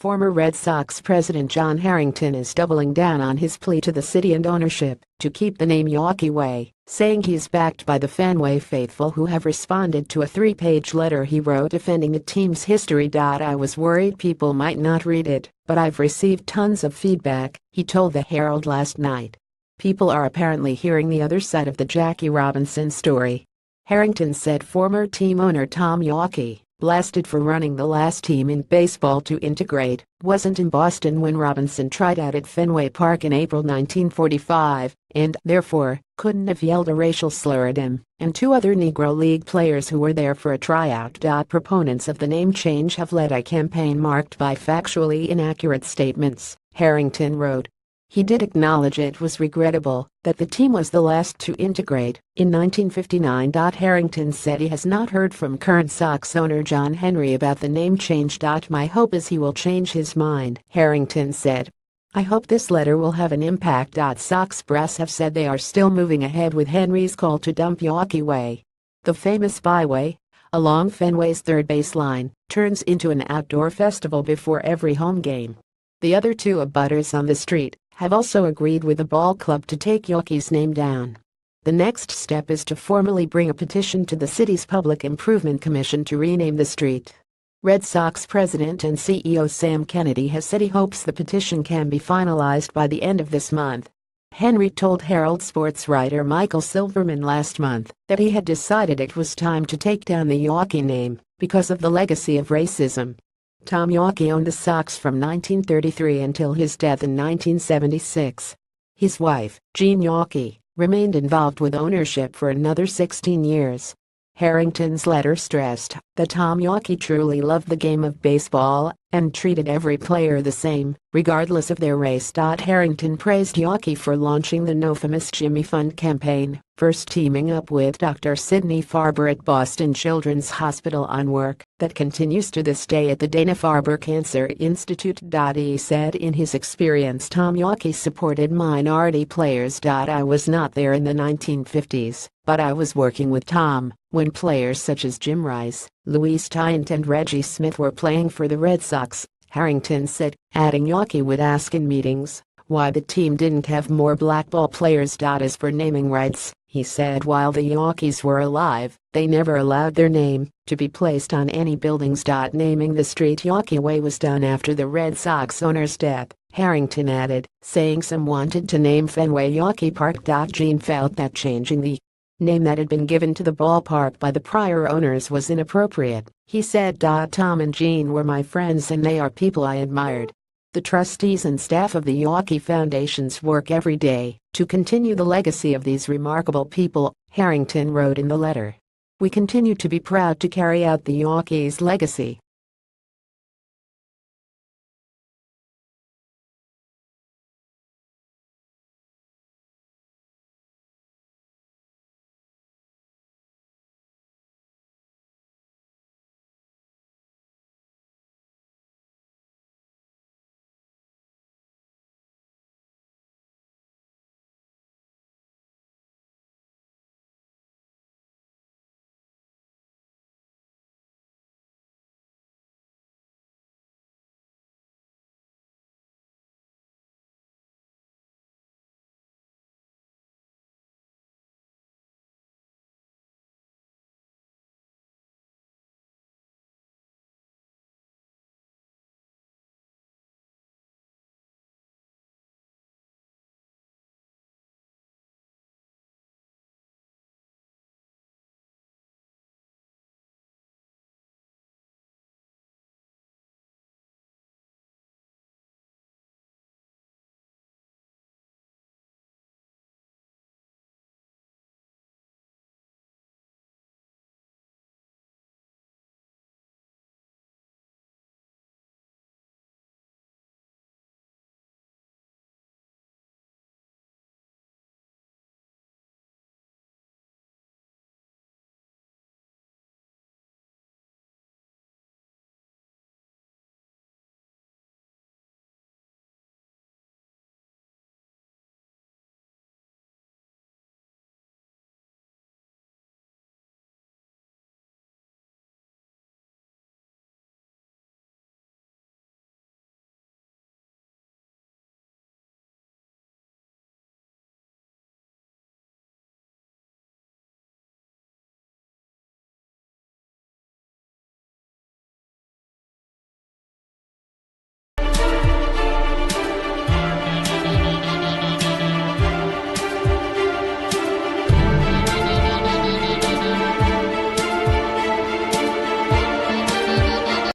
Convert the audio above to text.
Former Red Sox president John Harrington is doubling down on his plea to the city and ownership to keep the name Yawkey Way, saying he's backed by the Fenway faithful who have responded to a 3-page letter he wrote defending the team's history. "I was worried people might not read it, but I've received tons of feedback," he told the Herald last night. "People are apparently hearing the other side of the Jackie Robinson story." Harrington said former team owner Tom Yawkey, blasted for running the last team in baseball to integrate, wasn't in Boston when Robinson tried out at Fenway Park in April 1945, and, therefore, couldn't have yelled a racial slur at him and 2 other Negro League players who were there for a tryout. Proponents of the name change have led a campaign marked by factually inaccurate statements, Harrington wrote. He did acknowledge it was regrettable that the team was the last to integrate in 1959. Harrington said he has not heard from current Sox owner John Henry about the name change. "My hope is he will change his mind," Harrington said. "I hope this letter will have an impact." Sox brass have said they are still moving ahead with Henry's call to dump Yawkey Way. The famous byway, along Fenway's third baseline, turns into an outdoor festival before every home game. The other 2 abutters on the street have also agreed with the ball club to take Yawkey's name down. The next step is to formally bring a petition to the city's Public Improvement Commission to rename the street. Red Sox president and CEO Sam Kennedy has said he hopes the petition can be finalized by the end of this month. Henry told Herald sports writer Michael Silverman last month that he had decided it was time to take down the Yawkey name because of the legacy of racism. Tom Yawkey owned the Sox from 1933 until his death in 1976. His wife, Jean Yawkey, remained involved with ownership for another 16 years. Harrington's letter stressed that Tom Yawkey truly loved the game of baseball and treated every player the same, regardless of their race. Harrington praised Yawkey for launching the No Famous Jimmy Fund campaign, first teaming up with Dr. Sidney Farber at Boston Children's Hospital on work that continues to this day at the Dana-Farber Cancer Institute. He said in his experience Tom Yawkey supported minority players. "I was not there in the 1950s, but I was working with Tom when players such as Jim Rice, Louis Tyant and Reggie Smith were playing for the Red Sox," Harrington said, adding Yawkey would ask in meetings why the team didn't have more black ball players. As for naming rights, he said while the Yawkeys were alive, they never allowed their name to be placed on any buildings. Naming the street Yawkey Way was done after the Red Sox owner's death, Harrington added, saying some wanted to name Fenway Yawkey Park. Jean felt that changing the name that had been given to the ballpark by the prior owners was inappropriate. He said, "Tom and Jean were my friends and they are people I admired. The trustees and staff of the Yawkey Foundation's work every day to continue the legacy of these remarkable people," Harrington wrote in the letter. "We continue to be proud to carry out the Yawkey's legacy